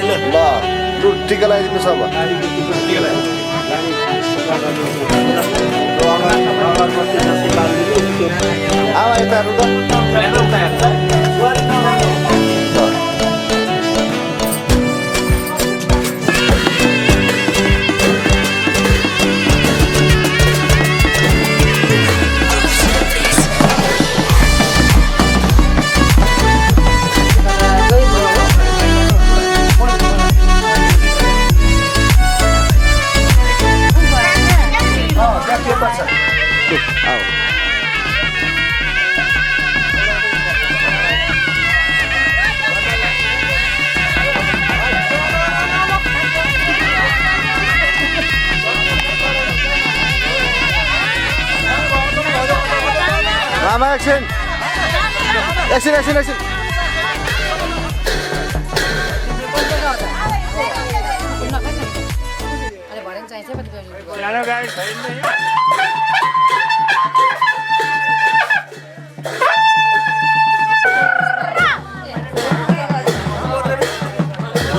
ल लु टिका लगाइदिनुहोस् अब आमा यता हेर्नु त Mama action! Action, action, action! Hello guys,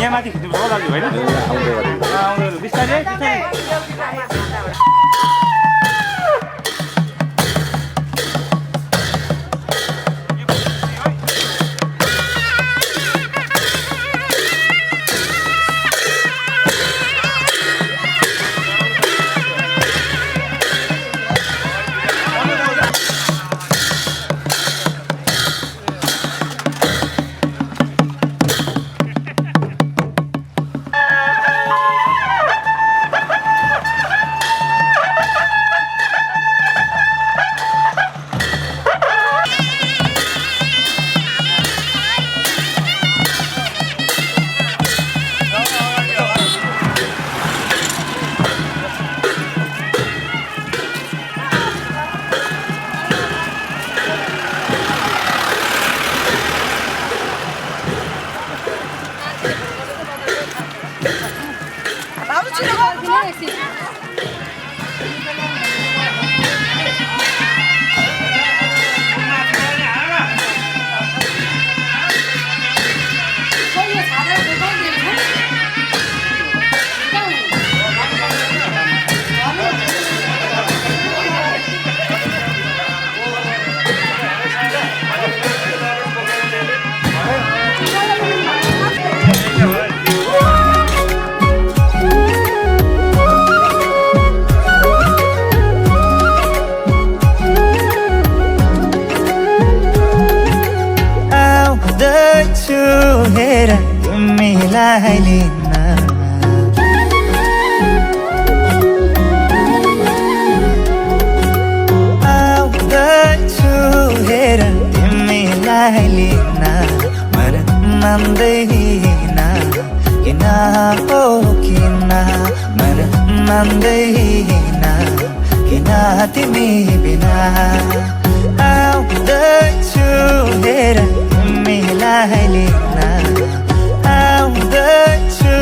यहाँ माथि खिच्नु पर्छ दाजु होइन आउँदै बिस्तारै हेर तिमीलाई लिन आउँदैछु हेर तिमीलाई लिन मन मान्दैन किन हो किन मन मान्दैन किन तिमी बिना आउँदैछु हेर तिमीलाई लिन आउँदैछु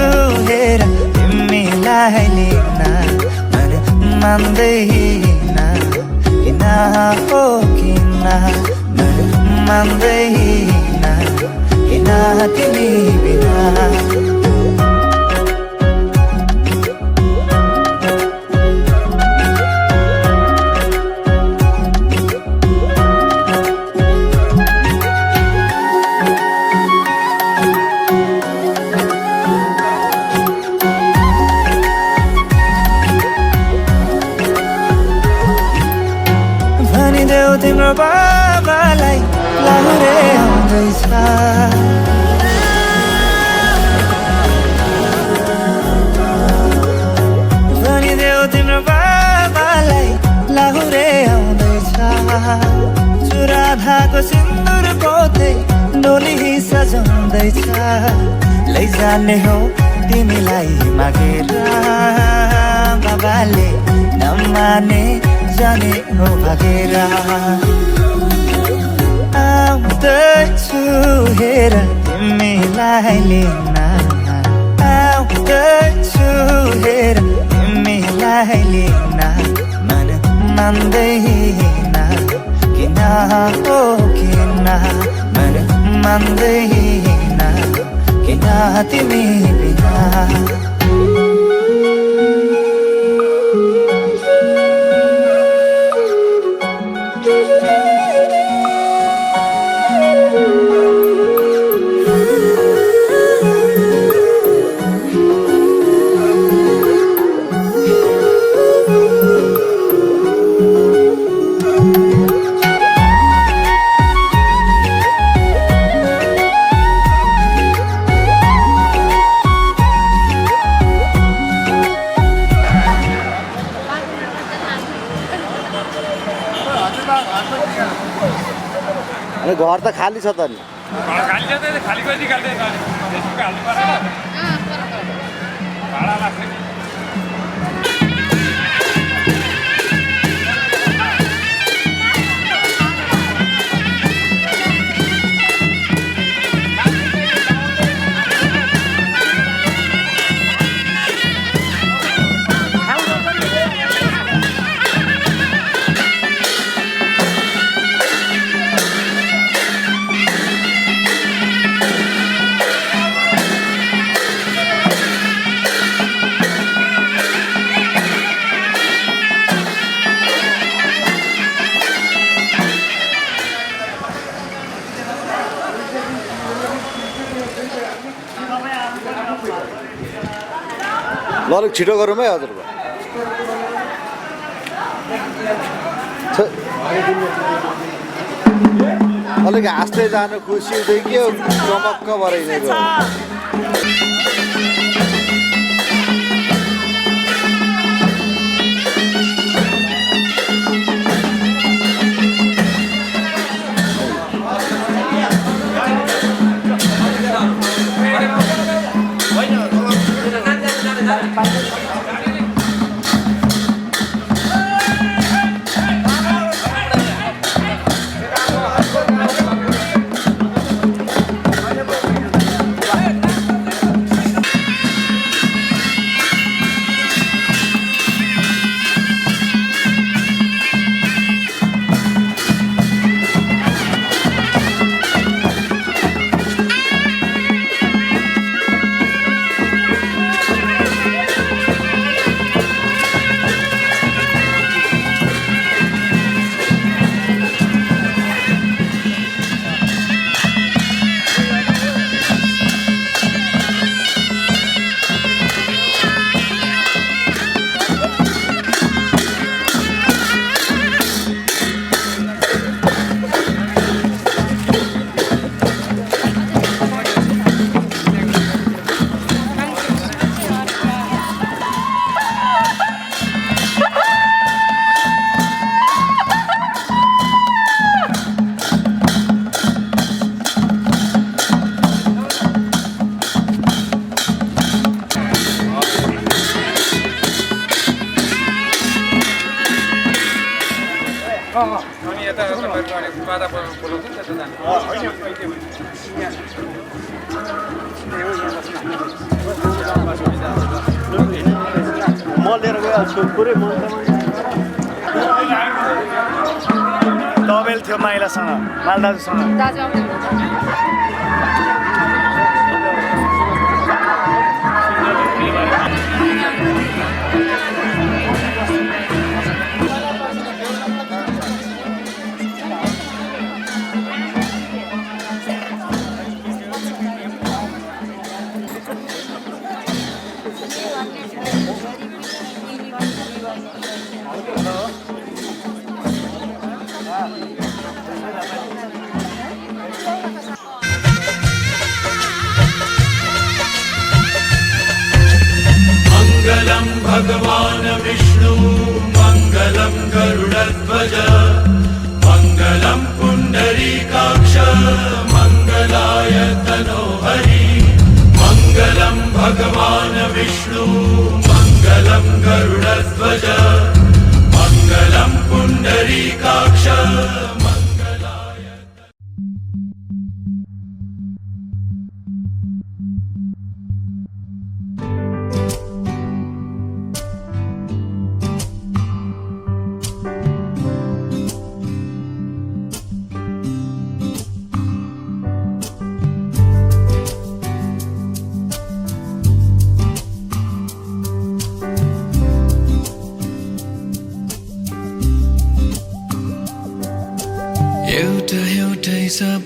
हेर तिमीलाई लिन मन मान्दैन किन हो किन मन मान्दैन किन तिमी बिना तिम्रो बाबालाई लाहुरे आउँदैछ भनिदेऊ तिम्रो बाबालाई लाहुरे आउँदैछ चुराधाको सिन्दुर पोते डोली सजाउँदैछ लैजाने हो तिमीलाई मागेर बाबाले नमाने जाने हो भागेर आउँदैछु हेर तिमीलाई लिन आउँदैछु हेर तिमीलाई लिन मन मान्दैन किन हो किन मन मान्दैन किन बिना तिमी बिना अनि घर त खाली छ त नि खाली छ त खाली कति खाल्दै त्यसको हाल्नु पर्दैन भाडा लाग्छ नि ल अलिक छिटो गरौँ है हजुरबा अलिक हाँस्दै जानु खुसी हुँदै के चमक्क भएर हिँडेको अनि यता बाधा बोलाउँछ नि त्यता म लिएर गइहाल्छु पुरै तबेल थियो माइलासँग मालदाजुसँग दाजु मंगलम भगवान विष्णु मंगलम गरुड़ध्वज मंगलम पुंडरीकाक्ष मंगलाय तनोहरि मंगलम भगवान विष्णु मंगलम गरुड़ध्वज मंगलम पुंडरीकाक्ष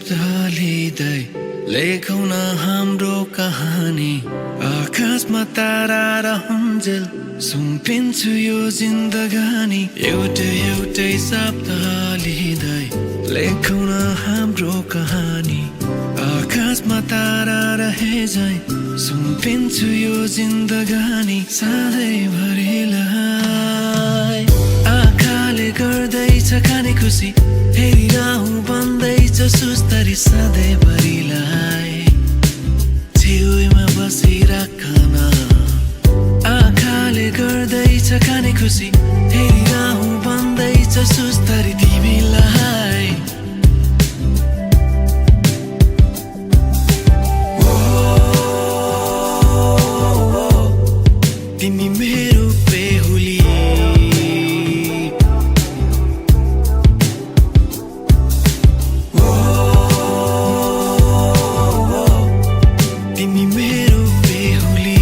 शब्द लिँदै लेखौँ न हाम्रो कहानी आकाशमा तारा र हुन्जेल सुम्पिन्छु यो जिन्दगानी एउटै एउटै शब्द लिँदै लेखौँ न हाम्रो कहानी आकाशमा तारा रहे झै सुम्पिन्छु यो जिन्दगानी सधैँभरिलाई आँखाले गर्दैछ खाने खुसी हेरिरहँ भन्दैछ सुस्तरी सधैँभरिलाई छेउमा बसिराखन आँखाले गर्दैछ खाने खुसी हेरिरहँ भन्दैछ सुस्तरी तिमीलाई तिमी मेरो बेहुली तिमी मेरो बेहुली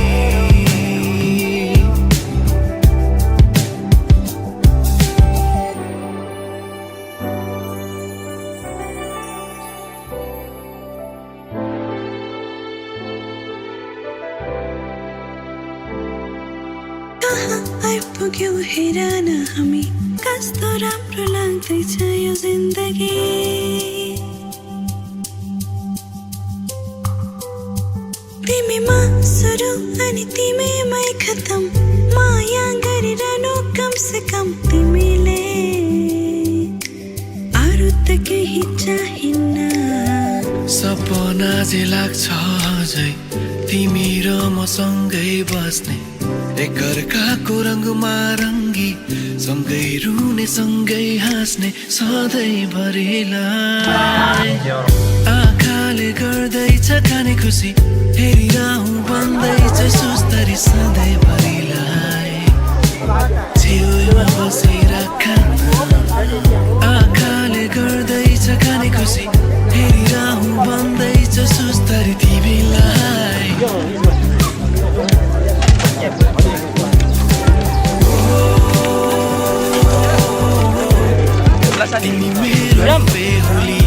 आइपुग्यौ हेर न हामी कस्तो राम्रो लाग्दैछ यो जिन्दगी तिमीमा सुरु अनि तिमीमै खतम माया गरिरहनु कम से कम तिमीले अरू त केही चाहिन्न सपना जे लाग्छ अझै तिमी र मसँगै बस्ने एकअर्काको रङमा रङ्गी सँगै रुने सँगै हाँस्ने सधैँभरिलाई आँखाले गर्दैछ खाने खुसी हेरिरहँ भन्दैछ सुस्तरी सधैँभरिलाई छेउमा बसिराख आँखाले गर्दैछ खाने खुसी हेरिरहँ भन्दैछ सुस्तरी तिमीलाई तिमी मेरो बेहुली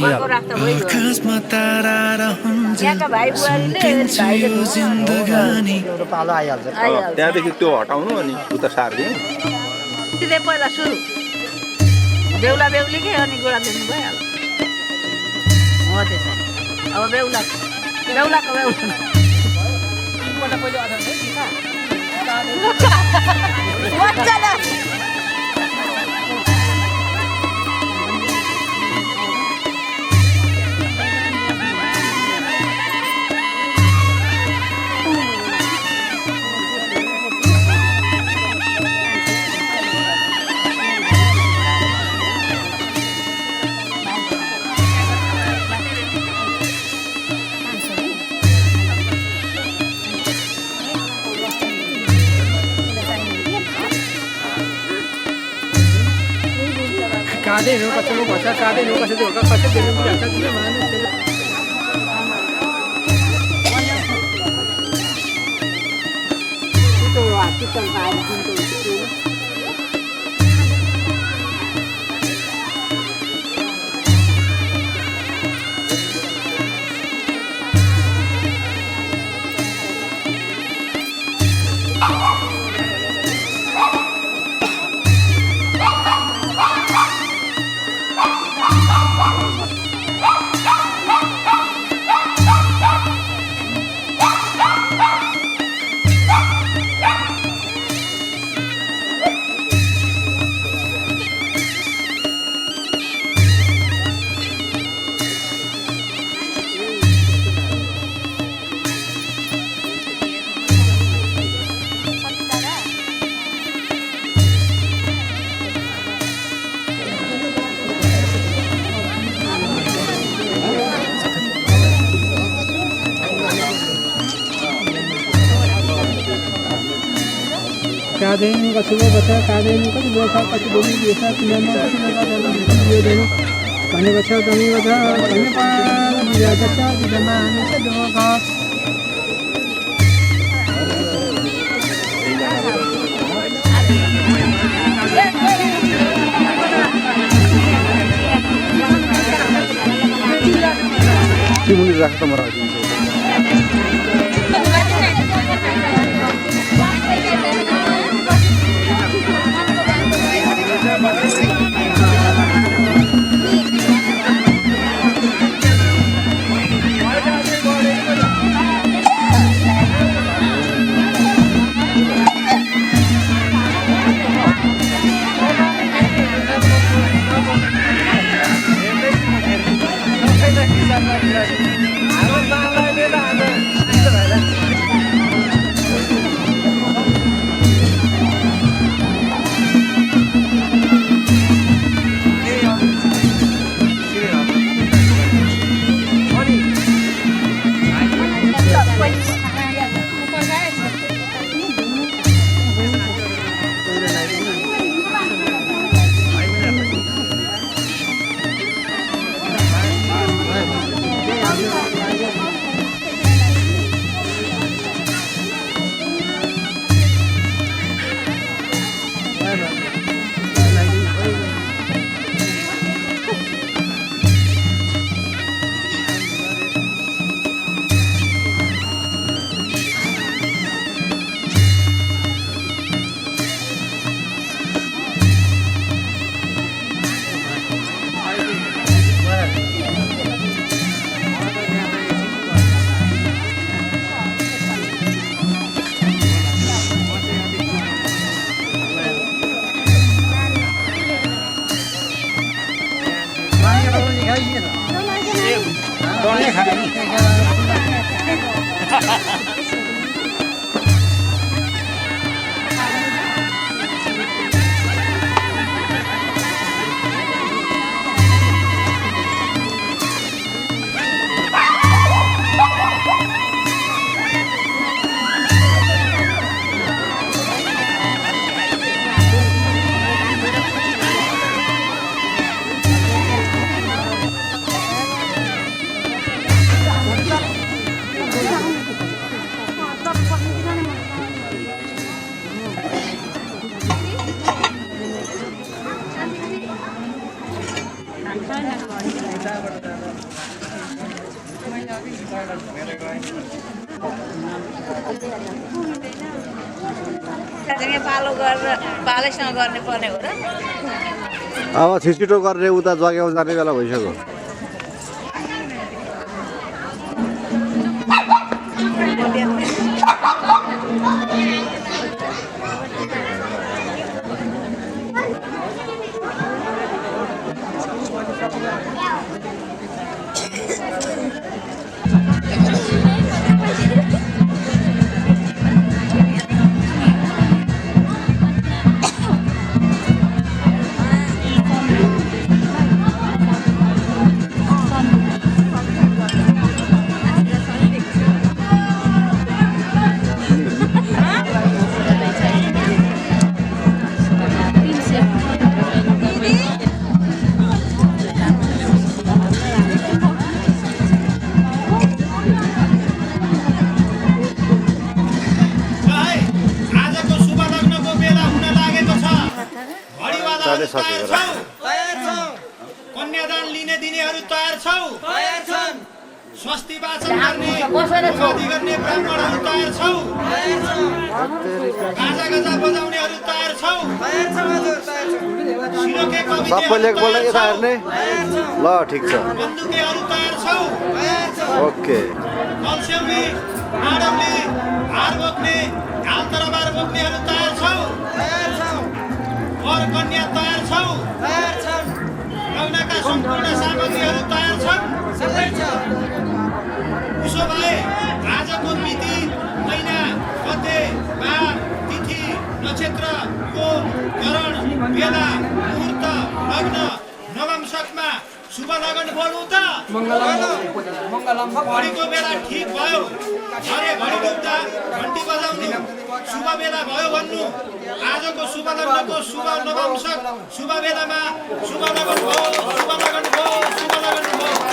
आकाशमा तारा र हुन्जेल सुम्पिन्छु यो जिन्दगानी त्यहाँदेखि त्यो हटाउनु अनि उता सार्दिउँ तिले पहिला सुरु बेहुला बेहुलीकै अनि गोडा दिनु भइहाल्छ हो त्यसरी अब बेहुलाको बेहुला काँधे हिँड्नु कसैको भन्छ काँधे हिँड्नु कसैको कसै दिनु भन्छ काँदैन कसैको बच्चा काँदैन कति बोल्छ कति बोलिदिएछ तिमीमा कसैले गर्दैन भनेको छ जमेको छ भन्ने पाएको छ बिजमा मुनि राख्छ म राख्दिन्छु पालो गरेर पालैसँग गर्ने पर्ने हो र अब छिटो गर्ने उता जग्गामा जाने बेला भइसक्यो कन्यादान लिने दिनेहरू तयार छौ स्वस्ति वाचन गर्ने ब्राह्मणहरू तयार छौ गाजा गाजा बजाउनेहरू तयार छौ सबैले एकपल्ट यता हेर्ने ल ठिक छ बन्दुकेहरू तयार छौ ओके कल्स्यौली माडौली हार बोक्ने ढाल तरबार बोक्नेहरू तयार छौ वर कन्या तयार छौ लग्नका सम्पूर्ण सामग्रीहरू तयार छन् उसो भए आजको मिति महिना गते बार तिथि नक्षत्र योग करण बेला मुहूर्त लग्न नवंशकमा शुभ लगन बोल्नु त घडीको बेला ठिक भयो अरे घडी डुब्दा घन्टी बजाउनु शुभ बेला भयो भन्नु आजको शुभ लग्नको शुभ नवंशक शुभ बेलामा शुभ लगन भयो शुभ लगन भयो शुभ लगन भयो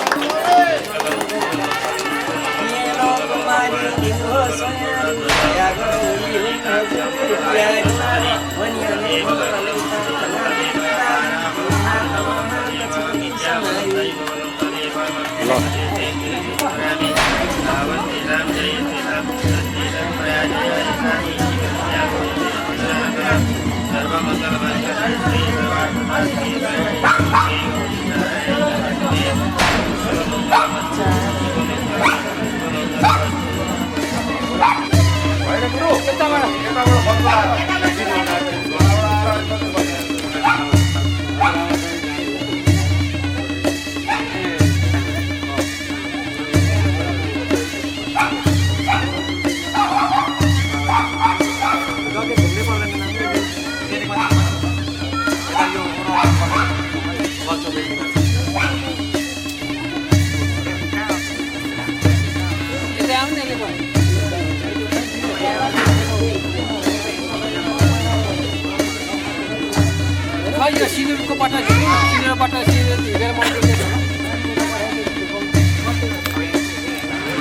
सिन्दुरको बाटो सिन्दुरबाट हिँडेर मन्दिर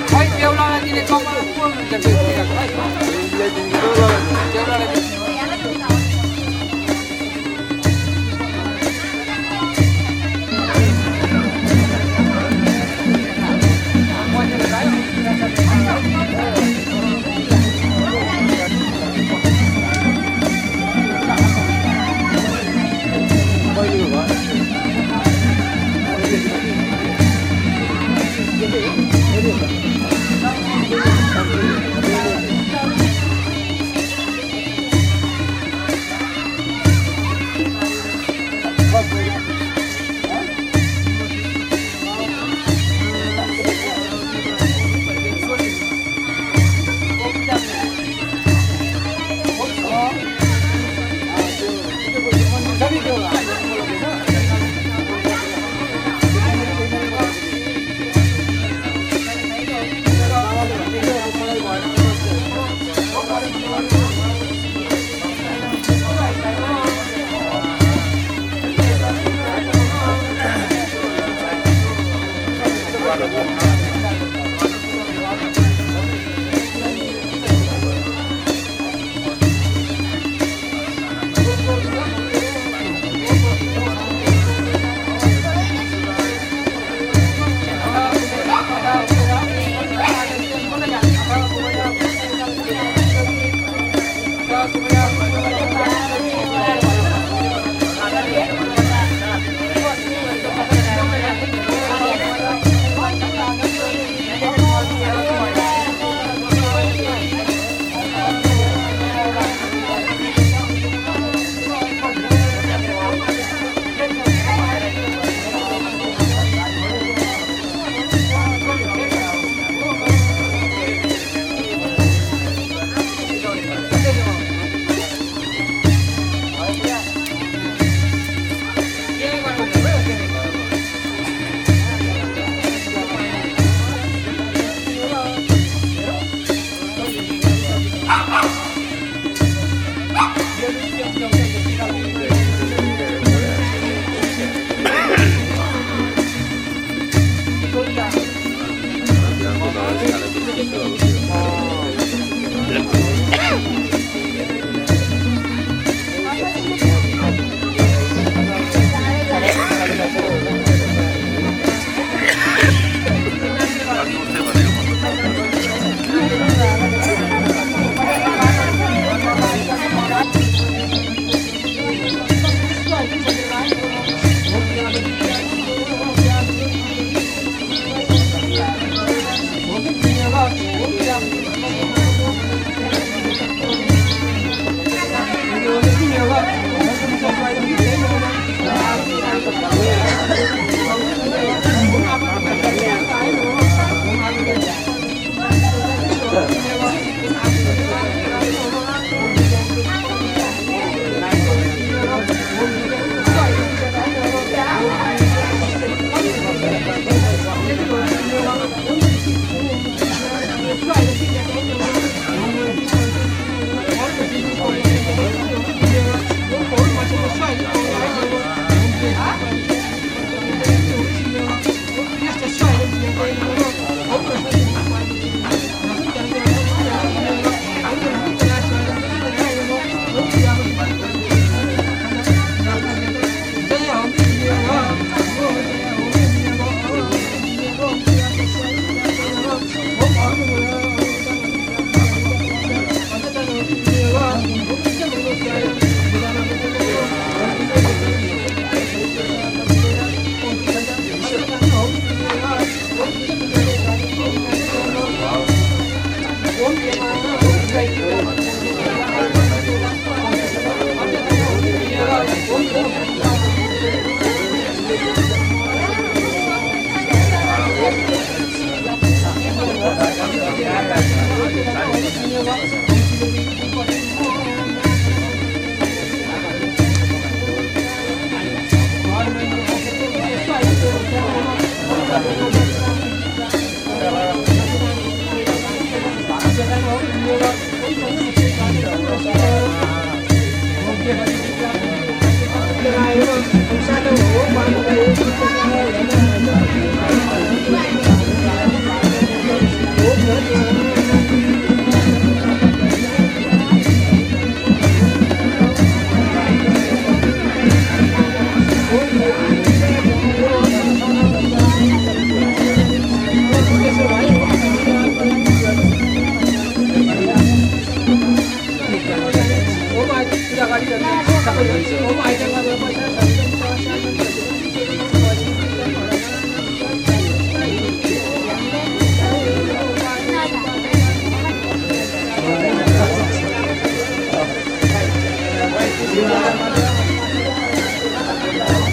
खै बेहुलालाई दिने कपाल को हुन्छ बेहुलालाई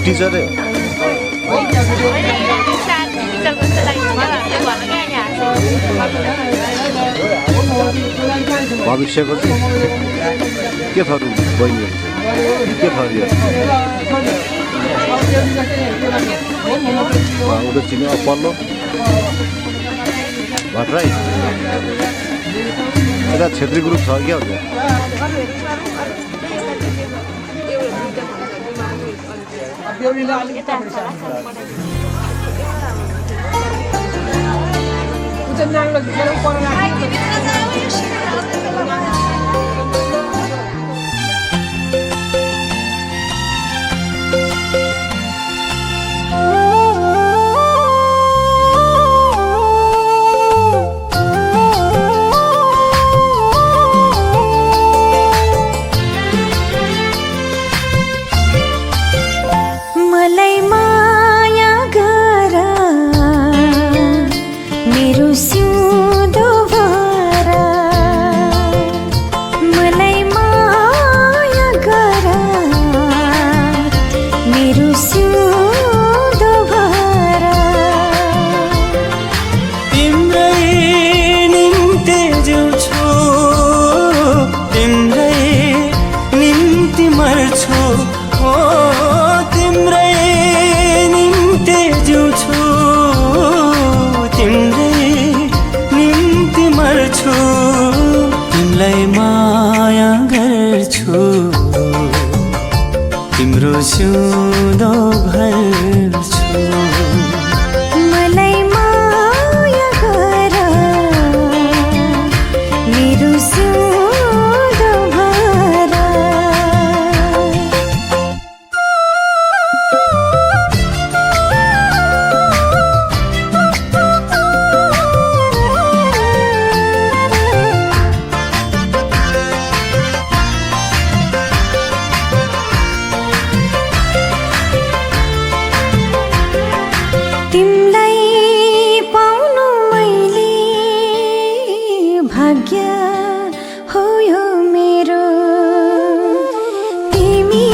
टिचर भविष्यको चाहिँ के थर बहिनीहरू चाहिँ के थर उनीहरू चिन्यो पल्लो भट्टराई यता छेत्री ग्रुप छ क्या हुन्छ सिउँदो भर्छु मलाई माया गर मेरो सिउँदो भर तिमलाई पाउनु मैले भाग्य हो यो मेरो तिमी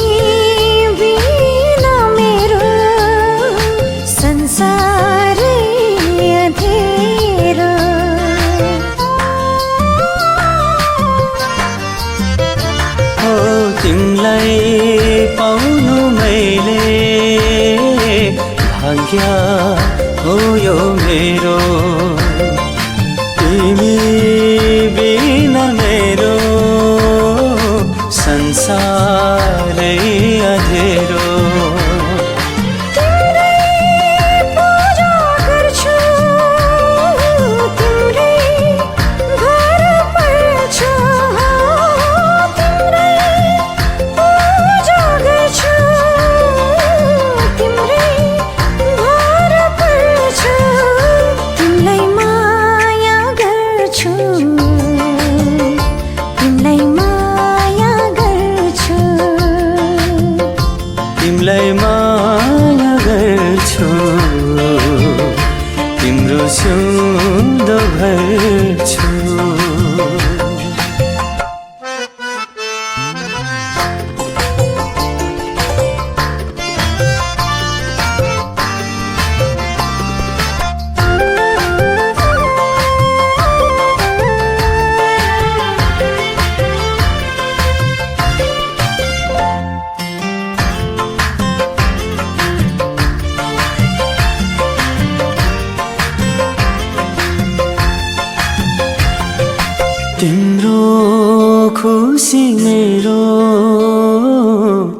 बिना मेरो संसारै अँधेरो हो तिमलाई पाउनु मैले भाग्य हो यो मेरो तिमी बिना मेरो संसारै अँधेरो तिम्रै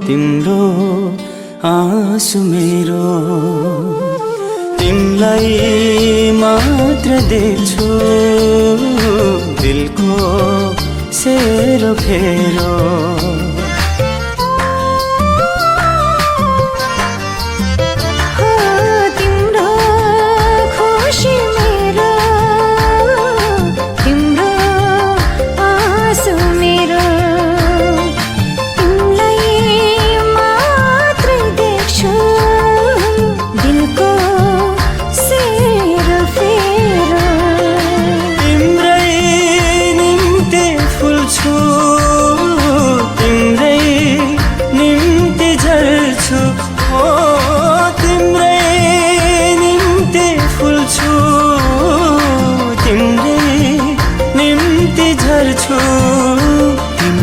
तिम्रो आँसु मेरो तिमलाई मात्र देख्छु दिलको सेरो फेरो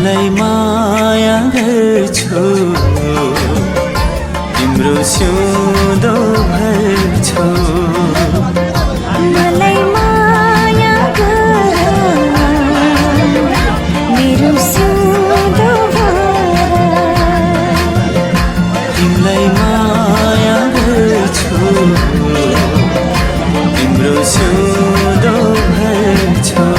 तिमलाई माया गर्छु तिम्रो सिउँदो भर्छु मलाई माया गर मेरो सिउँदो तिमलाई माया गर्छु तिम्रो सिउँदो भर्छु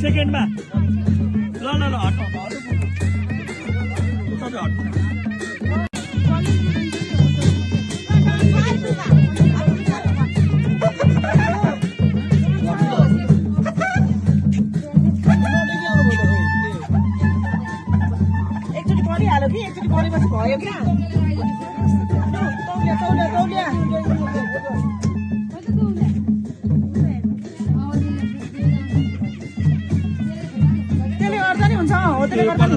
सेकेन्डमा ल ल ल हट एकचोटि परिहाल्यो कि एकचोटि परेपछि भयो क्या त्यसले गर्दा नि हुन्छ हो त्यसले गर्दा नि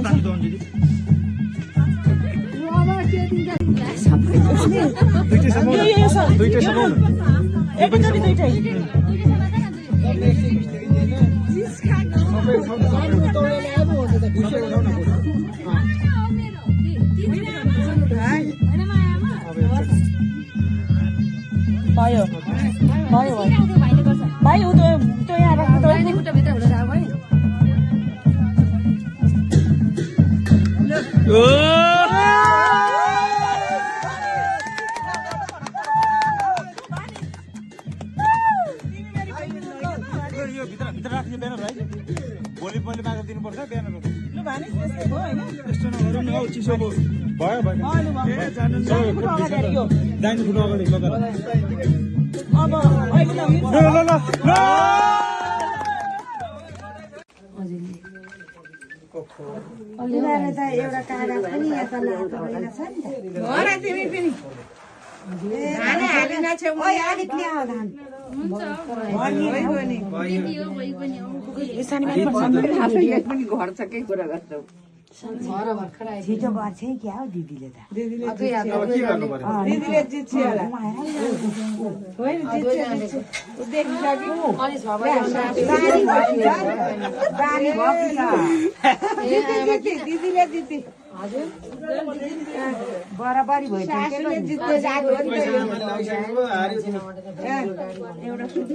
एकैचोटि दुइटै भयो भयो भाइ ऊ त्यो यहाँ राख्नु यो भित्र राख्ने ब्यानर है भोलि पहिले मागेर दिनुपर्छ ब्यानर लु भानि त्यस्तै भयो हैन यस्तो नगरौँ न हौ चिसो भयो भयो दाहिने फुट अगाडि लगेर अब अहिले त एउटा काँडा पनि यता लातो होइन छ नि त भरा तिमी पनि धान हालिन छेउ ओइ अलिक ल्याऊ धान छिटो गर्छ है क्या हो दिदीले त दिदीले जित्छ होला होइन दिदीले जित्छ बराबरी भयो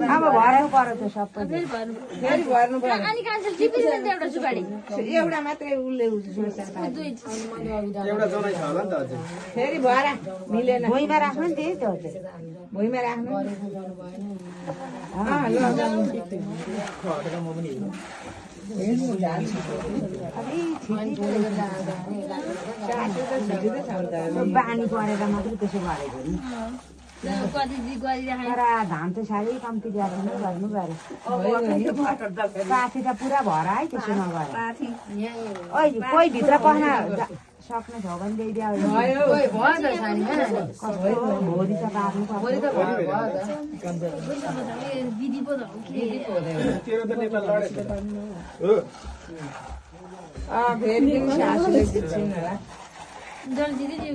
अब भर्नु पर्यो त सबै फेरि भर्नु पर्यो एउटा मात्रै उसले फेरि भरा मिलेन भुइँमा राख्नु नि त्यही त भुइँमा राख्नु बानी परेर मात्रै त्यसो गरेको नि तर धान त साह्रै कम्ती ल्याएर नै गर्नु गऱ्यो पाथी त पुरा भएर है त्यसो नगरे कोही भित्र पस्न सक्ने छ भने ल्याइदियो भोलि त पार्नु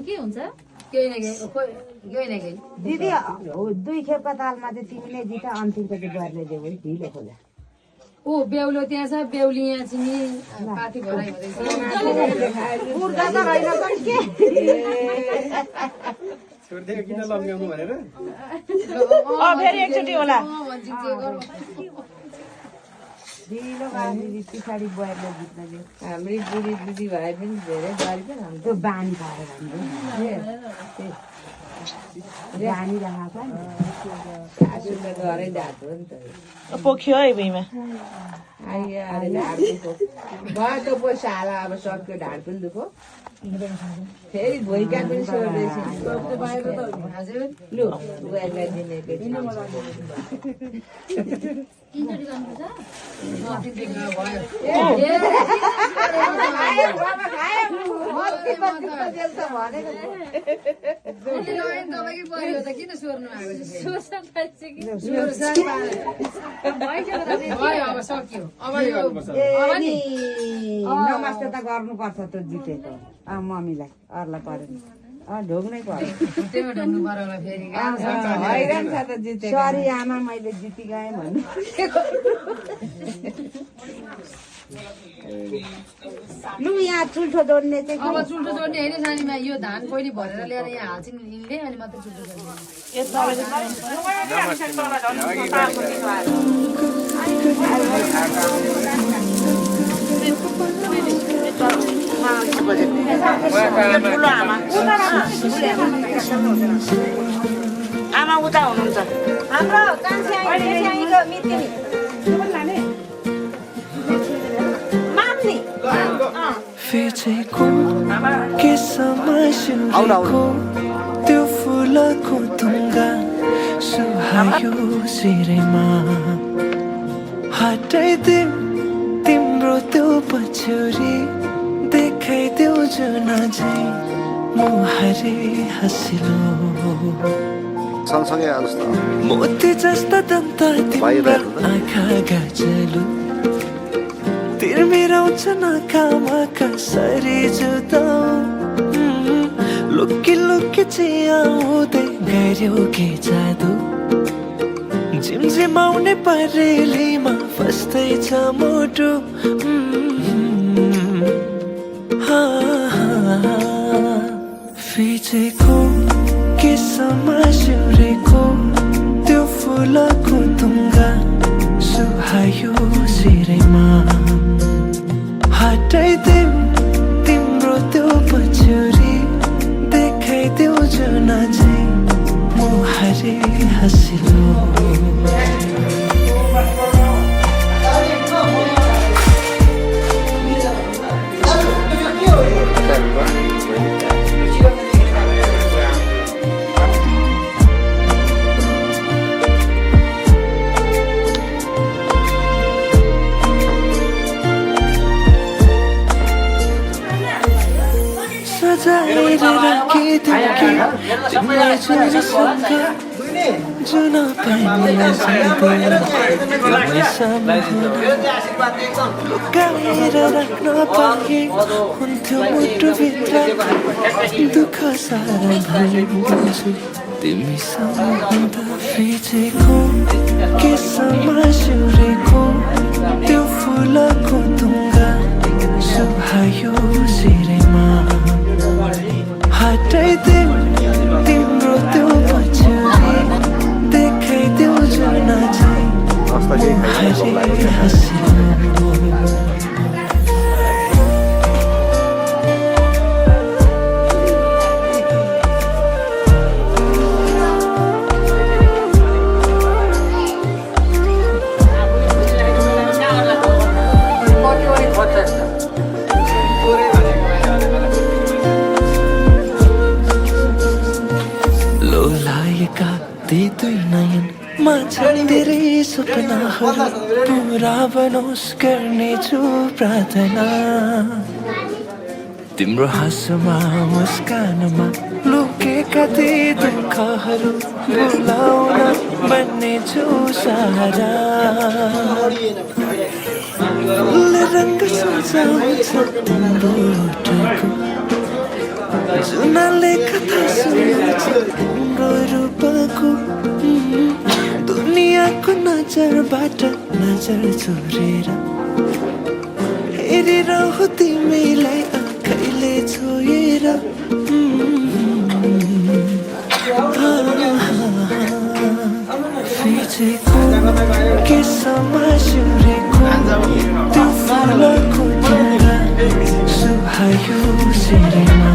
के हुन्छ दिदी 2 खेपका तालमा चाहिँ तिमी नै जित अन्तिमको गर्ने देऊ ढिलो खोला ऊ बेहुलो त्यहाँ छ बेहुली यहाँ छिनी पाथी भराइ हुँदैछ उर्दा त रहेन पनि के छोड्दियो किन लम्ब्याउनु भनेर फेरि एकचोटि होला ढिलो दिदी पछाडि बुहारीले जित्न दियो हाम्रै बुढी दिदी भए पनि धेरै गाडी पनि हाम्रो त्यो बानी पारेर बानी राखेको सासूले घरै ढाँट्यो नि त पोख्यो है भुइँमा आइया अरे ढाड दुखो भयो त पो साला अब सक्यो ढाड पनि दुखो फेरि भुइँका पनि सोध्दैछ लु बुहारीलाई दिनेको नमस्ते त गर्नुपर्छ त जितेको मम्मीलाई अरूलाई परेन ढोग्नै पर्यो सरी आमा मैले जिति गएँ भन्नु लु यहाँ चुल्ठो जोड्ने चाहिँ अब चुल्ठो जोड्ने होइन सानीमा यो धान पहिले भरेर ल्याएर यहाँ हाल्छौँ यिनले अनि मात्रै चुल्ठो आमा उता हुनुहुन्छ हाम्रो फिचेको के समासिरहेको त्यो फुलको तुङ्गा सुहायो शिरमा हटाइदेऊ तिम्रो त्यो पछ्यौरी देखाइदेऊ जुन चाहिँ मुहारी हँसिलो सँगसँगै मोती जस्ता दन्त तिम्रो आँखा गाजलु तिर्मिराउँछ नाकामा कसरी जुदाउ लुकी लुकी चियाउँदै गऱ्यौ के जादु झिमझिमाउने परेलीमा फस्दैछ मुटु फिचेको के समासिरहेको त्यो फुलको तुङ्गा सुहायो शिरमा हटाइदेऊ तिम्रो त्यो पछ्यौरी देखाइदेऊ जुन चाहिँ मुहारी हँसिलो सजाएर राखिदिउँ कि तिमीलाई जुनसँग जुन पानीलाई सधैँ लुकाएर राख्न पाए हुन्थ्यो मुटुभित्र दुःख सारा भरिदिन्छु तिमीसँग हुँदा फिचेको के समासिरहेको त्यो फुलको तुङ्गा सुहायो शिरमा हटाइदेऊ तिम्रो त्यो पछ्यौरी देखाइदेऊ जुन चाहिँ मुहारी हँसिलो तेरै सपनाहरू पुरा बनोस् गर्नेछु प्रार्थना तिम्रो हाँसोमा मुस्कानमा लुकेका ती दुःखहरू भुलाउन बन्नेछु सहारा फुलले रङ्ग सजाउँछ तिम्रो ओठको जुनाले कथा सुनाउँछ तिम्रो रूपको दुनियाँको नजरबाट नजर छोडेर हेरिरहु तिमीलाई आँखैले छोएर फिचेको केसमा सुरेको त्यो फुलको जरा सुहायो सिरेमा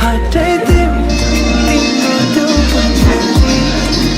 हटाइदिउँ तिम्रो त्यो पछाडि देख्दै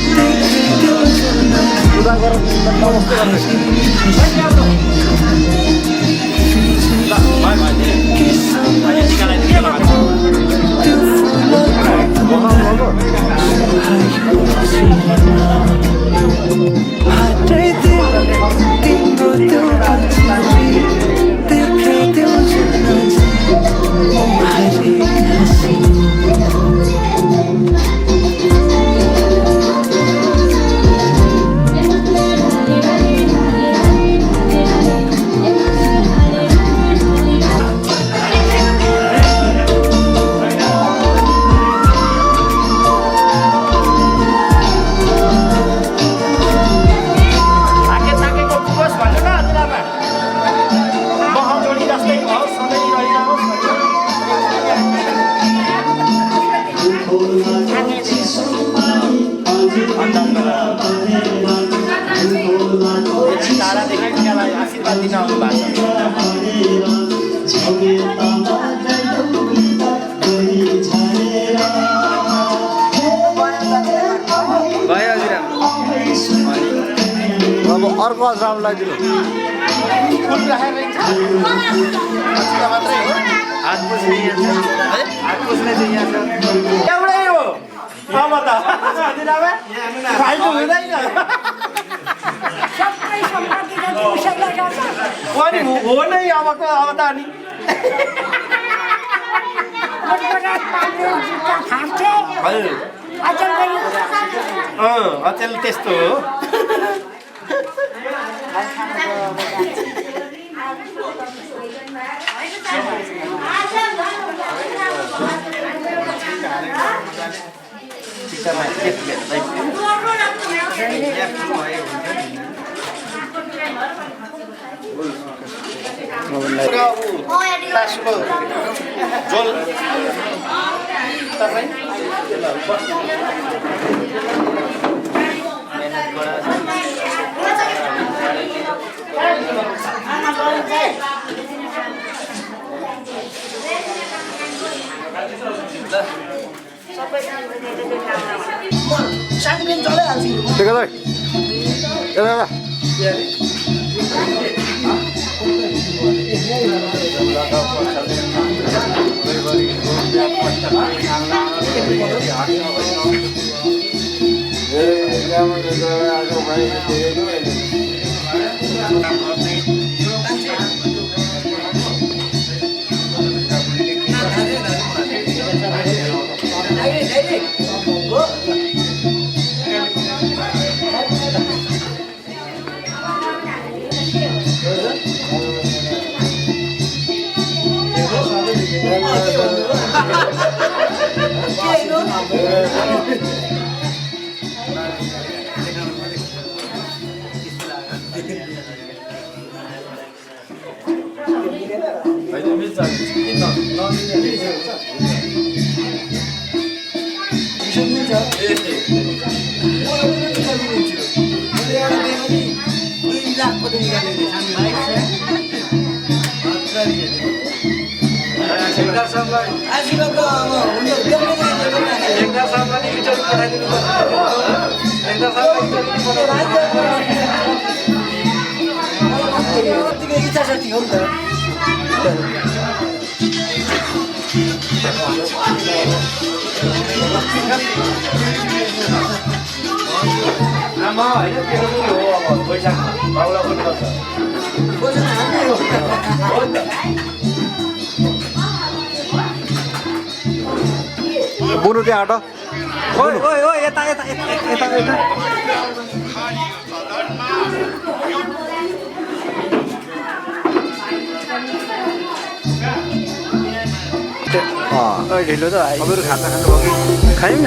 अब अर्को हजुरलाई दिनु फुल राखेर मात्रै हो हात पुस्ने यहाँ छ है हात पुस्ने चाहिँ यहाँ छ एउटै हो अब त दिनमा फाइटो हुँदैन सबै सम्पत्ति त उसैलाई गर्छ अनि हो नै अब त अनि अचेल त्यस्तो हो आमा होइन त्यो पनि हो अब पैसाको बाउला पनि गर्छ हो नि त बुनु त्यहाँ हट ओइ ओइ ओइ यता यता यता यता यता ओइ ढिलो त आइ अबेर खाजा खानुभयो कि खायौँ न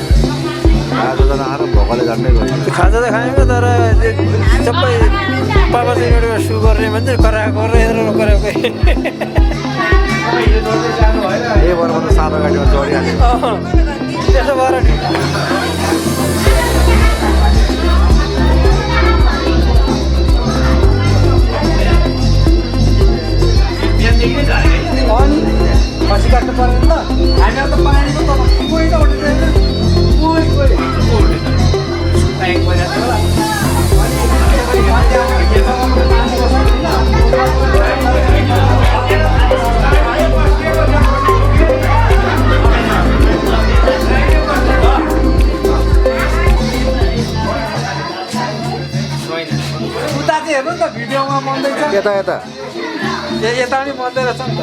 खाजा त नखाएर भोकले झन्डै गयो त्यो खाजा त खायौँ तर सबै पापा चाहिँ सु गर्ने भन्छ कराएको यत्रो कराएको ए बरु त सानो गाडीमा चढिहाल्यो त्यसो भएर अनि खसी काट्नु परेन त हामीहरू त पानीको त कोही त उठेन कोही कोही उता चाहिँ हेर्नु नि त भिडियोमा बन्दैछ यता यता यता पनि बन्दै रहेछ नि त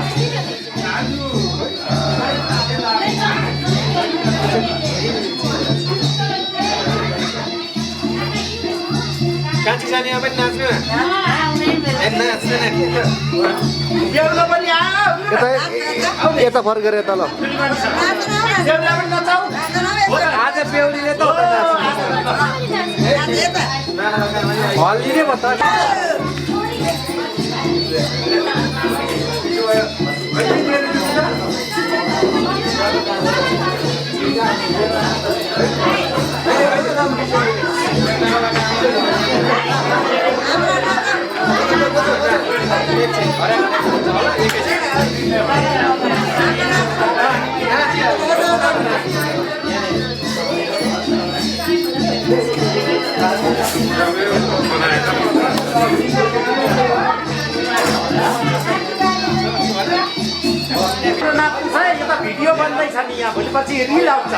कान्छी सानीमा पनि नाच्नु नाच्दैन बेहुला पनि आयो यता यता फर्केर यता ल बेहुला पनि नचाउ आज बेहुलीले त हल्ली नै बता यता भिडियो बन्दैछ नि यहाँ भोलिपछि रिल आउँछ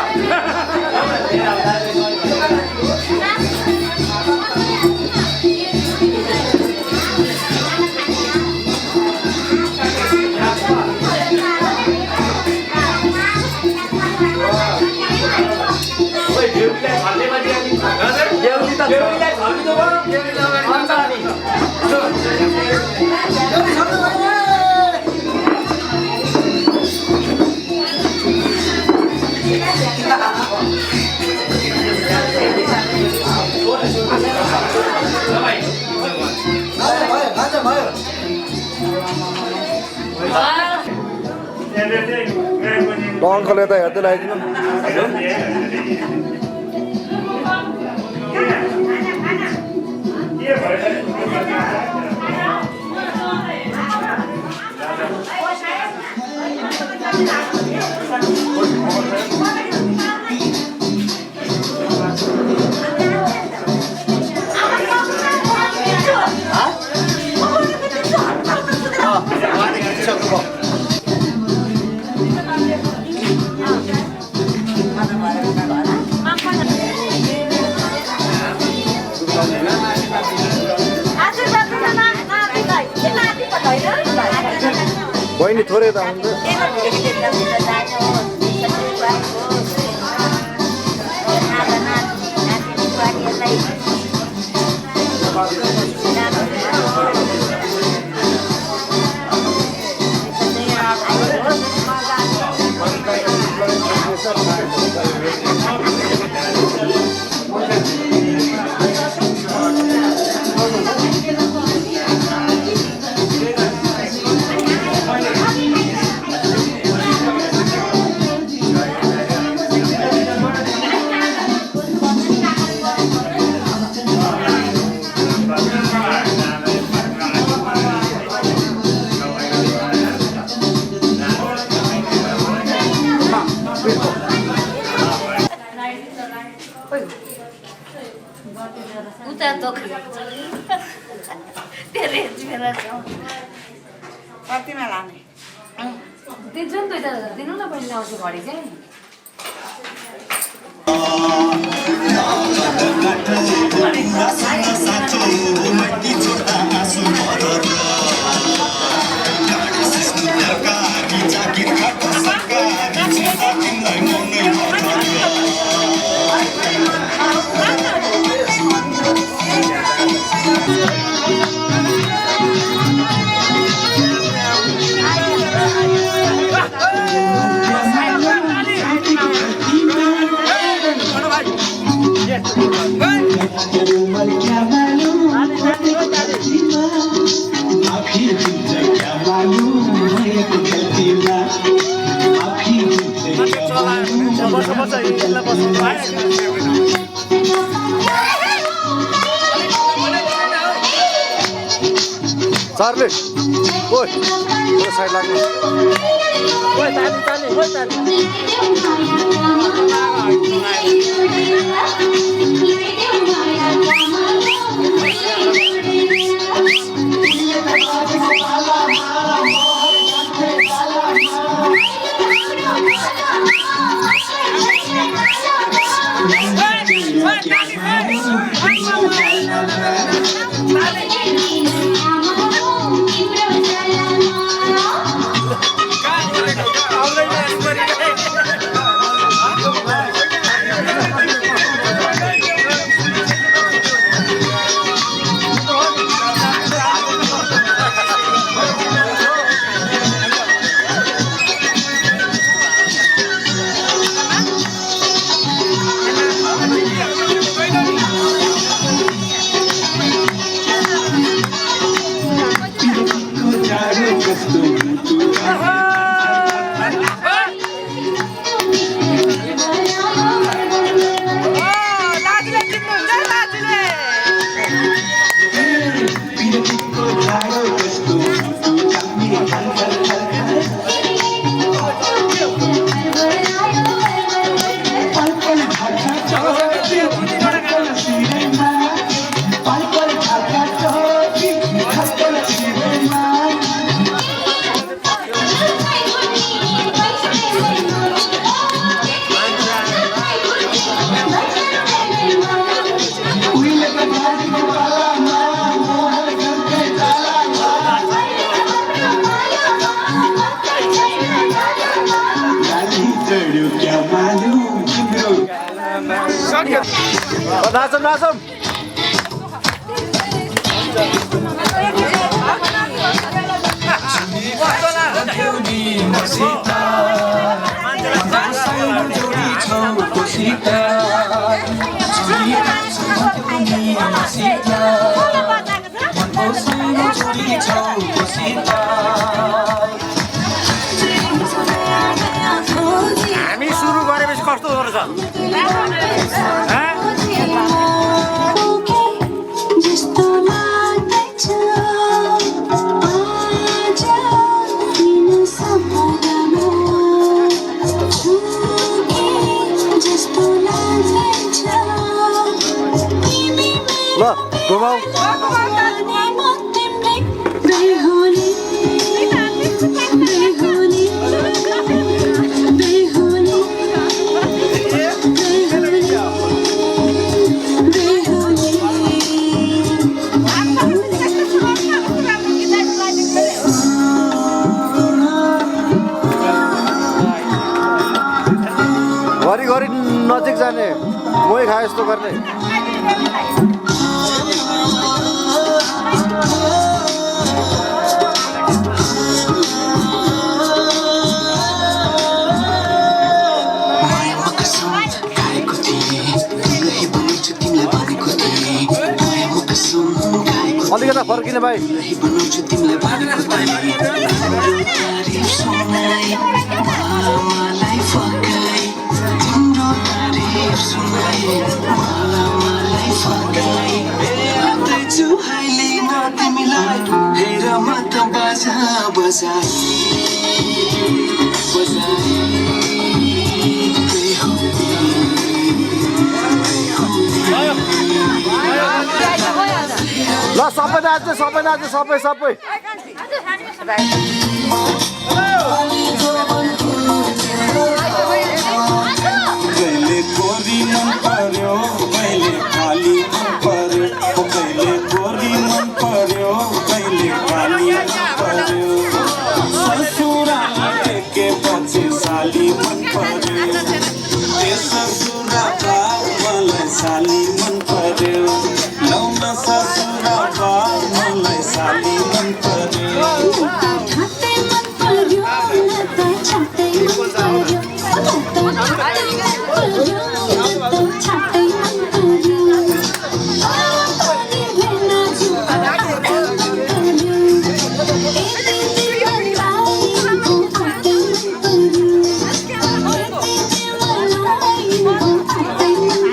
बेहुलीलाई झल्किनु भयो अन्त अनि अङ्कल यता हेर्दै लगाइदिनु बहिनी थोरै त हुन्छ कतिमा लाने दिन्छु नि 2000 दिनु न बहिनी आउँछु घडी चाहिँ Charlie, oi, terus saya lagi. Oi, tadi. Nasam. हामी सुरु गरेपछि कस्तो हुँदो रहेछ ल घुमाऊ घरि नजिक जाने मोही खाए जस्तो गर्ने अलिकता फर्किने भाइ ल सबै नाच्ने सबै कहिले कोरी मन पर्यो कहिले खाली पर्यो मन पर्यो ए ससुरा बाउ मलाई साली मन पर्यो लाउन ससुरा बाउ मलाई साली मन पर्यो छाते मन पर्यो लता छाते मन पर्यो लता छाते मन पर्यो छाते मन पर्यो पानी भेना जुका छाते मन पर्यो ए दीदी मलाई को छाते मन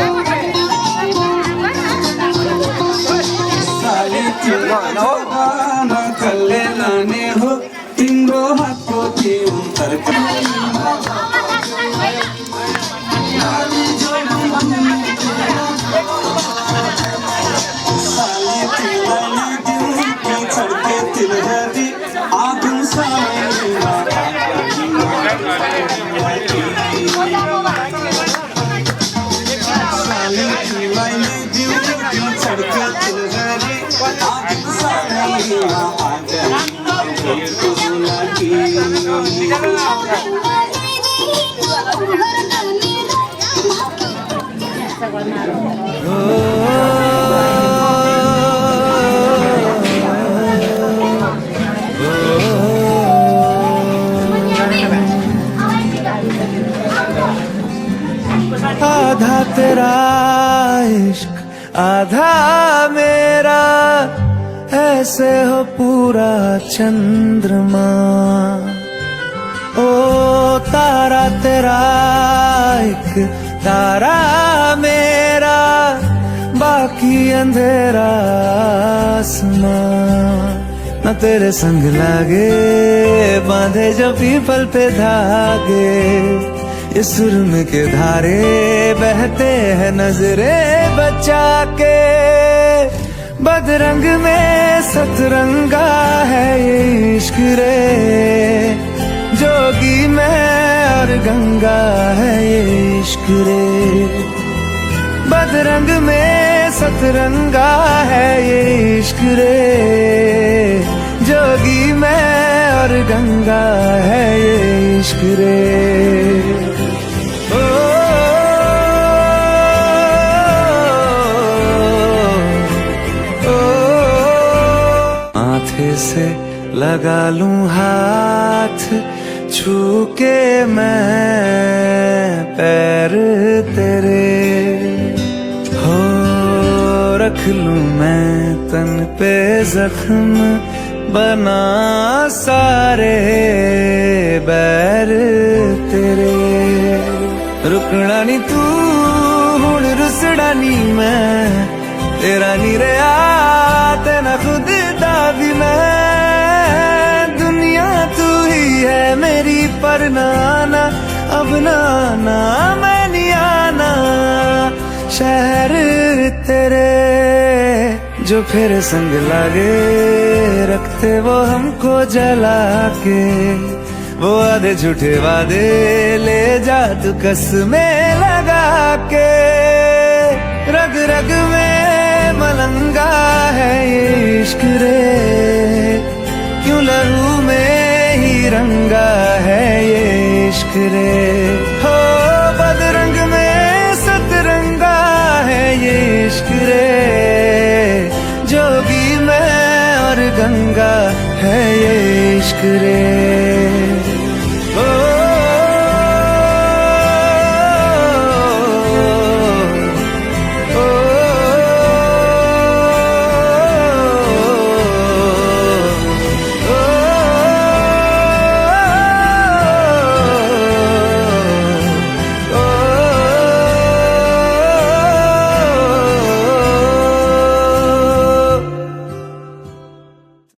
पर्यो ए दीदी मलाई को छाते मन जवाना कल्ले लाने हो तिम्रो हातको के उन्तरका साली तिलैली दिउँ कि छड्के तिलहरी आगुन सालैमा साली तिलैली दिउँ कि छड्के तिलहरी आगुन सालैमा आधा तेरा इश्क आधा मेरा ऐसे हो पूरा चंद्रमा ओ तारा तेरा एक तारा मेरा बाकी अंधेरा आसमां न तेरे संग लागे बांधे जो पीपल पे धागे इस सुरम के धारे बहते हैं नजरे बचा के बदरंग में सतरंगा है ये इश्क रे जोगी में और गंगा है ये इश्क रे बदरंग में सतरंगा है ये इश्क रे जोगी में और गंगा है ये इश्क रे माथे से लगा लूं हाथ छू के मैं पैर तेरे हो रख लूं मैं तन पे जख्म बना सारे बैर तेरे रुकना नी तू हुण रुसड़ा नी मैं तेरा नी रहा तेना खुद दा भी मैं दुनिया तू ही है मेरी पर ना आना अब ना आना मैं नहीं आना शहर तेरे जो फिर संग लागे रखते वो हमको जला के वो आधे झूठे वादे ले जा तू कसमें लगा के रग रग में मलंगा है ये इश्क रे क्यों लहू में ही रंगा है ये इश्क रे हो बदरंग में सतरंगा है ये इश्क रे जोगी में और गंगा है ये इश्क रे